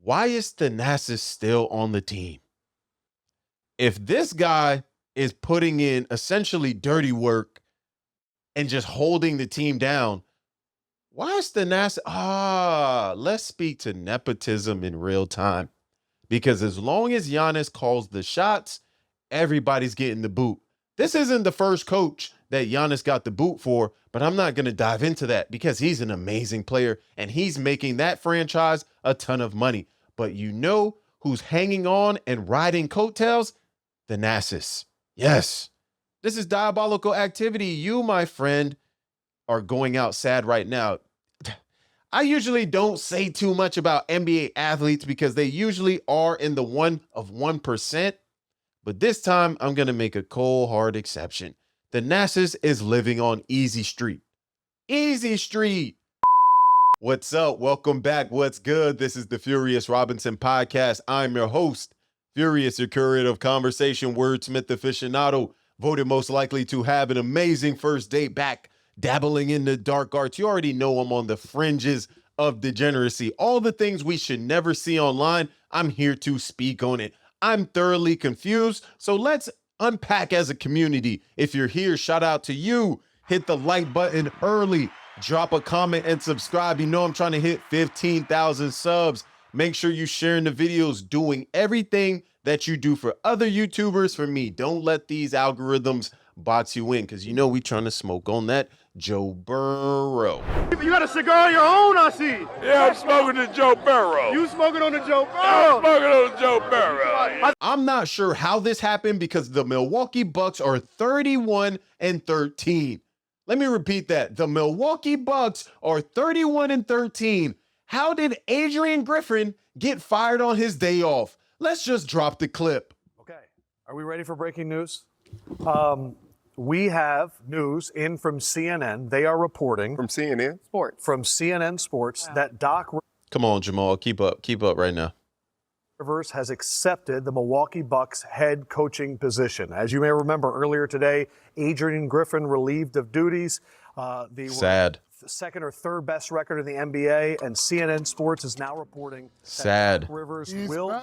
Why is Thanasis still on the team? If this guy is putting in essentially dirty work and just holding the team down, why is Thanasis? Let's speak to nepotism in real time. Because as long as Giannis calls the shots, everybody's getting the boot. This isn't the first coach that Giannis got the boot for, but I'm not going to dive into that because he's an amazing player and he's making that franchise a ton of money. But you know who's hanging on and riding coattails? Thanasis. Yes, this is diabolical activity. You, my friend, are going out sad right now. I usually don't say too much about NBA athletes because they usually are in the 1%. But this time, I'm going to make a cold, hard exception. Thanasis is living on Easy Street. Easy Street. What's up? Welcome back. What's good? This is the Furious Robinson podcast. I'm your host, Furious, your curator of conversation, wordsmith aficionado, voted most likely to have an amazing first date back, dabbling in the dark arts. You already know I'm on the fringes of degeneracy. All the things we should never see online, I'm here to speak on it. I'm thoroughly confused, so let's unpack as a community. If you're here, shout out to you. Hit the like button early. Drop a comment and subscribe. You know I'm trying to hit 15,000 subs. Make sure you're sharing the videos, doing everything that you do for other YouTubers for me. Don't let these algorithms box you in because you know we trying to smoke on that Joe Burrow. You got a cigar on your own, I see. Yeah, I'm smoking the Joe Burrow. You smoking on the Joe Burrow? I'm smoking on the Joe Burrow. I'm not sure how this happened because the Milwaukee Bucks are 31-13. Let me repeat that. The Milwaukee Bucks are 31-13. How did Adrian Griffin get fired on his day off? Let's just drop the clip. Okay, are we ready for breaking news? We have news in from CNN. They are reporting From CNN? from CNN Sports that Doc Come on, Jamal. Keep up right now. Rivers has accepted the Milwaukee Bucks head coaching position. As you may remember earlier today, Adrian Griffin relieved of duties. Sad. The second or third best record in the NBA, and CNN Sports is now reporting Sad. that Doc Rivers will be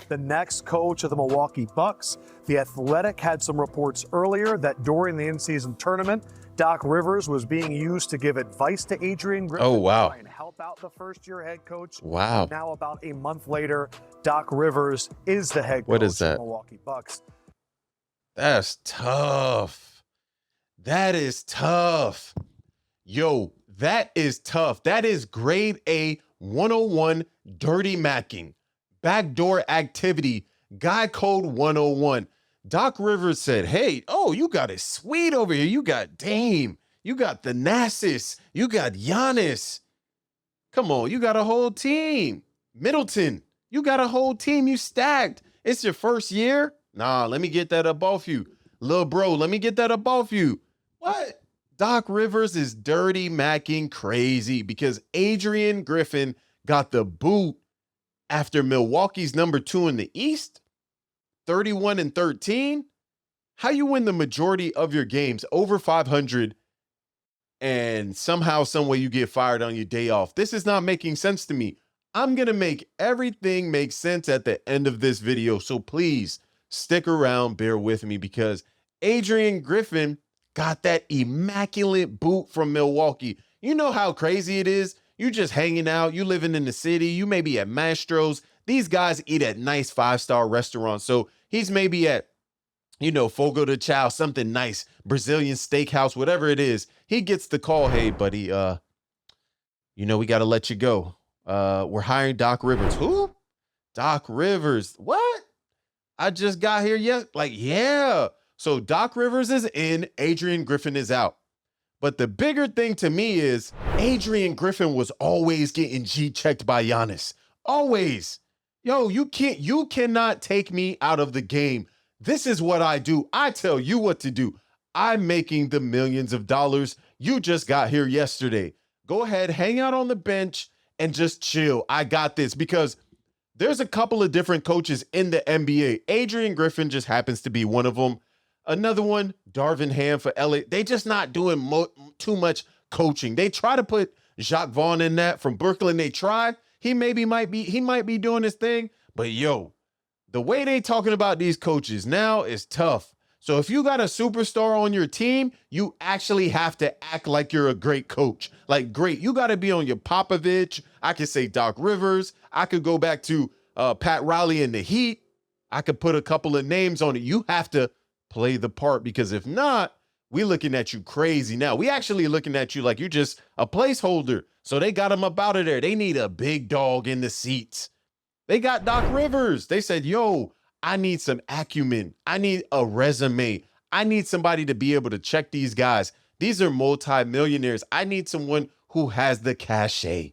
the next coach of the Milwaukee Bucks. The Athletic had some reports earlier that during the in-season tournament, Doc Rivers was being used to give advice to Adrian Griffin. Oh, wow. To try and help out the first-year head coach. Wow. Now, about a month later, Doc Rivers is the head coach What is that? of the Milwaukee Bucks. That's tough. That is tough. Yo, that is tough. That is grade A 101 dirty macking. Backdoor activity. Guy code 101. Doc Rivers said, hey, you got it sweet over here. You got Dame. You got Thanasis. You got Giannis. Come on, you got a whole team. Middleton, you got a whole team. You stacked. It's your first year? Nah, let me get that up off you. Lil bro, let me get that up off you. What? Doc Rivers is dirty macking crazy because Adrian Griffin got the boot after Milwaukee's number 2 in the East, 31-13. How you win the majority of your games over 500 and somehow, some way you get fired on your day off? This is not making sense to me. I'm going to make everything make sense at the end of this video. So please stick around, bear with me because Adrian Griffin got that immaculate boot from Milwaukee. You know how crazy it is? You just hanging out, you living in the city, you may be at Mastro's. These guys eat at nice 5-star restaurants. So he's maybe at, Fogo de Chao, something nice, Brazilian steakhouse, whatever it is. He gets the call, hey, buddy, we got to let you go. We're hiring Doc Rivers. Who? Doc Rivers. What? I just got here yet? Yeah. So Doc Rivers is in, Adrian Griffin is out. But the bigger thing to me is Adrian Griffin was always getting G-checked by Giannis. Always. Yo, you cannot take me out of the game. This is what I do. I tell you what to do. I'm making the millions of dollars. You just got here yesterday. Go ahead, hang out on the bench and just chill. I got this because there's a couple of different coaches in the NBA. Adrian Griffin just happens to be one of them. Another one, Darvin Ham for LA. They just not doing too much coaching. They try to put Jacques Vaughn in that from Brooklyn. They tried. He might be doing his thing, but yo, the way they talking about these coaches now is tough. So if you got a superstar on your team, you actually have to act like you're a great coach. Like, great. You got to be on your Popovich. I could say Doc Rivers. I could go back to Pat Riley and the Heat. I could put a couple of names on it. You have to play the part, because if not, we looking at you crazy now. We actually looking at you like you're just a placeholder. So they got him up out of there. They need a big dog in the seats. They got Doc Rivers. They said, yo, I need some acumen. I need a resume. I need somebody to be able to check these guys. These are multi-millionaires. I need someone who has the cachet.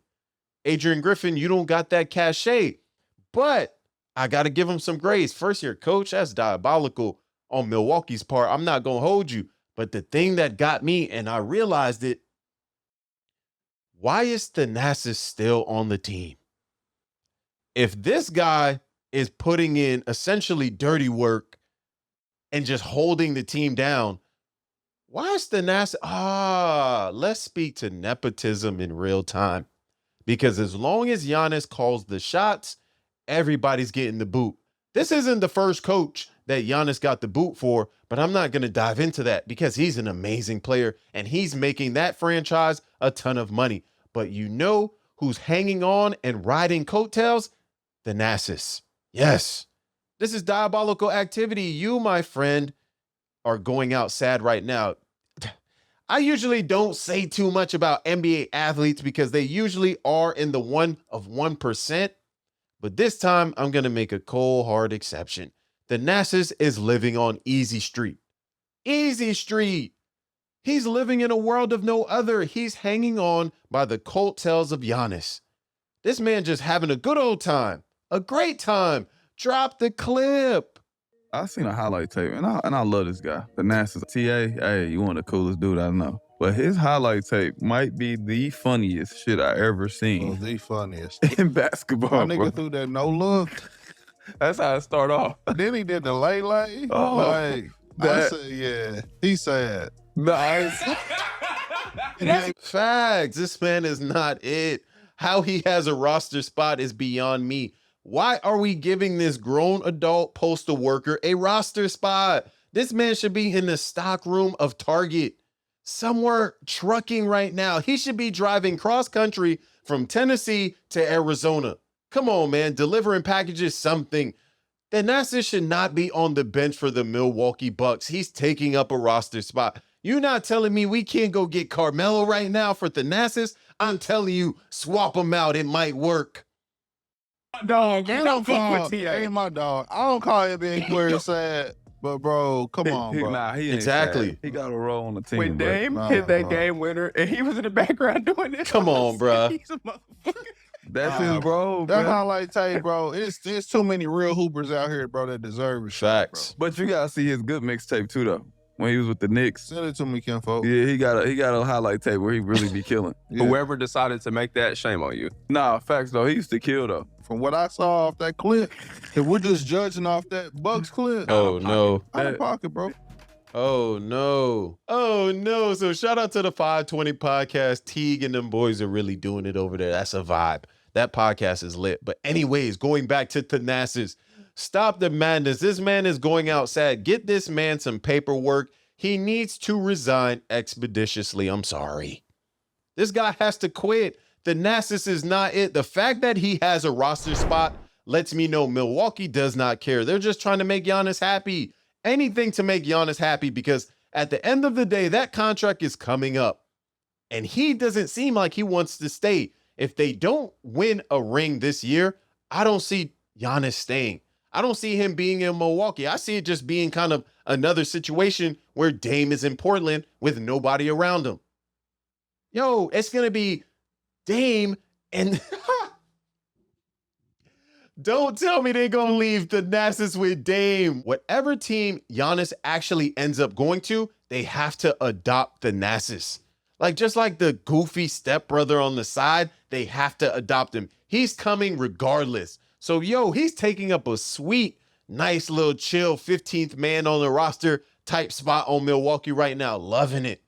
Adrian Griffin, you don't got that cachet, but I got to give him some grace. First year coach, that's diabolical on Milwaukee's part. I'm not going to hold you. But the thing that got me, and I realized it, why is Thanasis still on the team? If this guy is putting in essentially dirty work and just holding the team down, why is Thanasis? Let's speak to nepotism in real time. Because as long as Giannis calls the shots, everybody's getting the boot. This isn't the first coach that Giannis got the boot for, but I'm not going to dive into that because he's an amazing player and he's making that franchise a ton of money. But you know who's hanging on and riding coattails? Thanasis. Yes, this is diabolical activity. You, my friend, are going out sad right now. I usually don't say too much about NBA athletes because they usually are in the 1%. But this time, I'm going to make a cold, hard exception. Thanasis is living on Easy Street. Easy Street. He's living in a world of no other. He's hanging on by the coattails of Giannis. This man just having a good old time. A great time. Drop the clip. I seen a highlight tape, and I love this guy. Thanasis. TA, hey, you one of the coolest dude I know. But his highlight tape might be the funniest shit I ever seen. The funniest. In basketball, My bro. nigga threw that no look. That's how it start off. Then he did the lay. Oh, like, I that- said, yeah, he sad. Nice. Facts. This man is not it. How he has a roster spot is beyond me. Why are we giving this grown adult postal worker a roster spot? This man should be in the stock room of Target, somewhere trucking right now. He should be driving cross country from Tennessee to Arizona. Come on, man. Delivering packages, something. Thanasis should not be on the bench for the Milwaukee Bucks. He's taking up a roster spot. You're not telling me we can't go get Carmelo right now for Thanasis? I'm telling you, swap him out. It might work. Dog, You don't fuck with TA. Ain't my dog. I don't call him being queer sad, but bro, come on, bro. Nah, he ain't Exactly. sad. He got a role on the team. When bro. Dame Nah, hit that bro. game winner and he was in the background doing this. Come on, bruh. He's a motherfucker. That's his bro, That bro. highlight tape, bro. It's too many real hoopers out here, bro, that deserve it. Facts. But you gotta see his good mixtape too, though. When he was with the Knicks. Send it to me, Kinfolk. Yeah, he got a highlight tape where he really be killing. Yeah. Whoever decided to make that, shame on you. Nah, facts though. He used to kill though. From what I saw off that clip, if we're just judging off that Bucks clip, Oh, no. out of pocket, bro. Oh, no. Oh, no. So shout out to the 520 podcast. Teague and them boys are really doing it over there. That's a vibe. That podcast is lit. But anyways, going back to Thanasis, stop the madness. This man is going out sad. Get this man some paperwork. He needs to resign expeditiously. I'm sorry. This guy has to quit. Thanasis is not it. The fact that he has a roster spot lets me know Milwaukee does not care. They're just trying to make Giannis happy. Anything to make Giannis happy, because at the end of the day, that contract is coming up. And he doesn't seem like he wants to stay. If they don't win a ring this year, I don't see Giannis staying. I don't see him being in Milwaukee. I see it just being kind of another situation where Dame is in Portland with nobody around him. Yo, it's going to be Dame and don't tell me they're going to leave Thanasis with Dame. Whatever team Giannis actually ends up going to, they have to adopt Thanasis. Like, just like the goofy stepbrother on the side, they have to adopt him. He's coming regardless. So, yo, he's taking up a sweet, nice little chill 15th man on the roster type spot on Milwaukee right now. Loving it.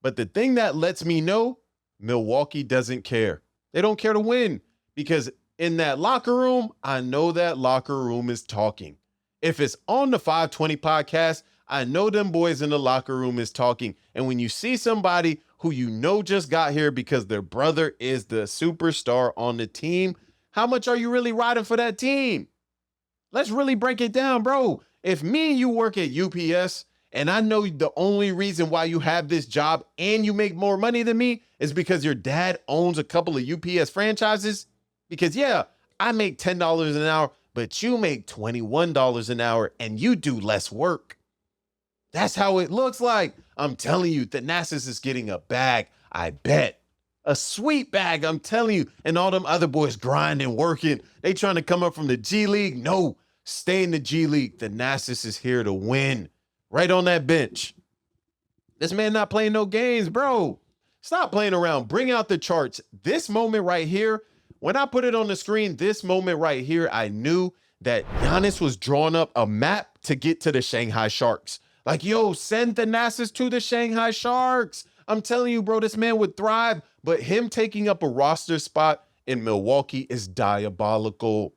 But the thing that lets me know, Milwaukee doesn't care. They don't care to win because in that locker room, I know that locker room is talking. If it's on the 520 podcast, I know them boys in the locker room is talking. And when you see somebody who you know just got here because their brother is the superstar on the team, how much are you really riding for that team? Let's really break it down, bro. If me and you work at UPS and I know the only reason why you have this job and you make more money than me is because your dad owns a couple of UPS franchises, because yeah, I make $10 an hour, but you make $21 an hour and you do less work. That's how it looks like. I'm telling you, Thanasis is getting a bag, I bet. A sweet bag, I'm telling you. And all them other boys grinding, working. They trying to come up from the G League. No, stay in the G League. Thanasis is here to win. Right on that bench. This man not playing no games, bro. Stop playing around. Bring out the charts. This moment right here, when I put it on the screen, this moment right here, I knew that Giannis was drawing up a map to get to the Shanghai Sharks. Like, yo, send Thanasis to the Shanghai Sharks. I'm telling you, bro, this man would thrive. But him taking up a roster spot in Milwaukee is diabolical.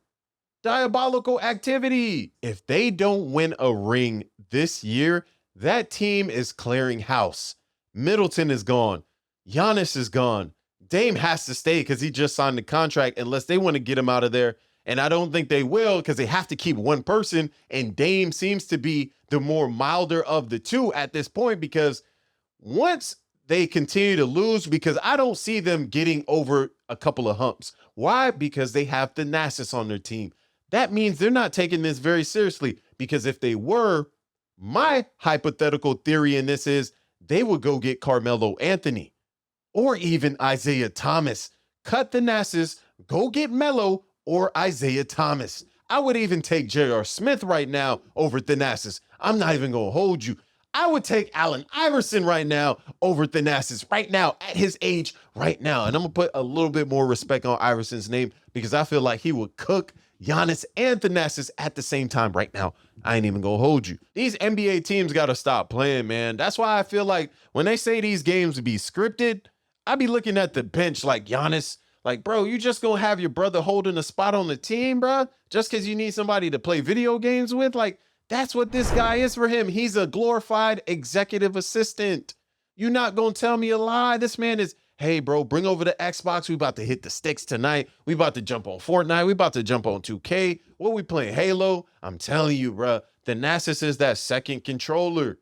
Diabolical activity. If they don't win a ring this year, that team is clearing house. Middleton is gone. Giannis is gone. Dame has to stay because he just signed the contract unless they want to get him out of there. And I don't think they will because they have to keep one person. And Dame seems to be the more milder of the two at this point, because once they continue to lose, because I don't see them getting over a couple of humps. Why? Because they have Thanasis on their team. That means they're not taking this very seriously, because if they were, my hypothetical theory in this is they would go get Carmelo Anthony or even Isaiah Thomas. Cut Thanasis, go get Melo or Isaiah Thomas. I would even take J.R. Smith right now over Thanasis. I'm not even going to hold you. I would take Allen Iverson right now over Thanasis right now at his age right now. And I'm going to put a little bit more respect on Iverson's name because I feel like he would cook Giannis and Thanasis at the same time right now. I ain't even going to hold you. These NBA teams got to stop playing, man. That's why I feel like when they say these games be scripted, I be looking at the bench like Giannis. Like, bro, you just gonna have your brother holding a spot on the team, bro? Just because you need somebody to play video games with? Like, that's what this guy is for him. He's a glorified executive assistant. You're not gonna tell me a lie. This man is, hey, bro, bring over the Xbox. We about to hit the sticks tonight. We about to jump on Fortnite. We about to jump on 2K. What we playing, Halo? I'm telling you, bro, Thanasis is that second controller.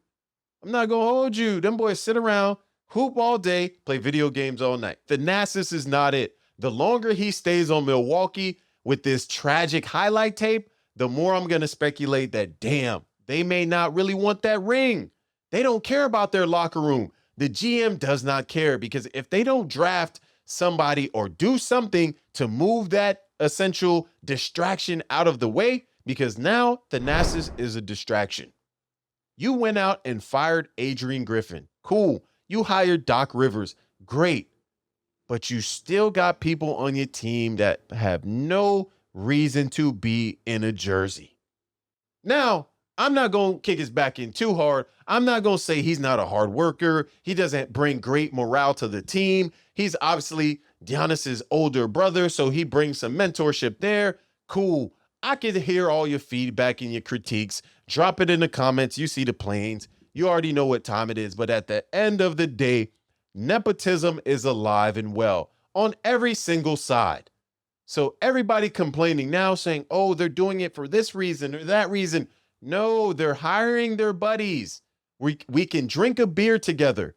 I'm not gonna hold you. Them boys sit around, hoop all day, play video games all night. Thanasis is not it. The longer he stays on Milwaukee with this tragic highlight tape, the more I'm going to speculate that, damn, they may not really want that ring. They don't care about their locker room. The GM does not care, because if they don't draft somebody or do something to move that essential distraction out of the way, because now Thanasis is a distraction. You went out and fired Adrian Griffin. Cool. You hired Doc Rivers. Great. But you still got people on your team that have no reason to be in a jersey. Now, I'm not going to kick his back in too hard. I'm not going to say he's not a hard worker. He doesn't bring great morale to the team. He's obviously Giannis's older brother, so he brings some mentorship there. Cool. I can hear all your feedback and your critiques. Drop it in the comments. You see the planes. You already know what time it is. But at the end of the day, nepotism is alive and well on every single side. So everybody complaining now saying, oh, they're doing it for this reason or that reason. No, they're hiring their buddies. We can drink a beer together.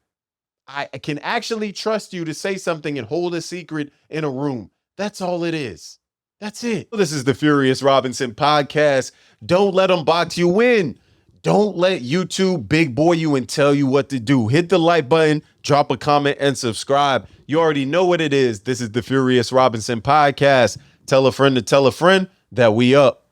I can actually trust you to say something and hold a secret in a room. That's all it is. That's it. This is the Furious Robinson podcast. Don't let them box you in. Don't let YouTube big boy you and tell you what to do. Hit the like button, drop a comment, and subscribe. You already know what it is. This is the Furious Robinson podcast. Tell a friend to tell a friend that we up.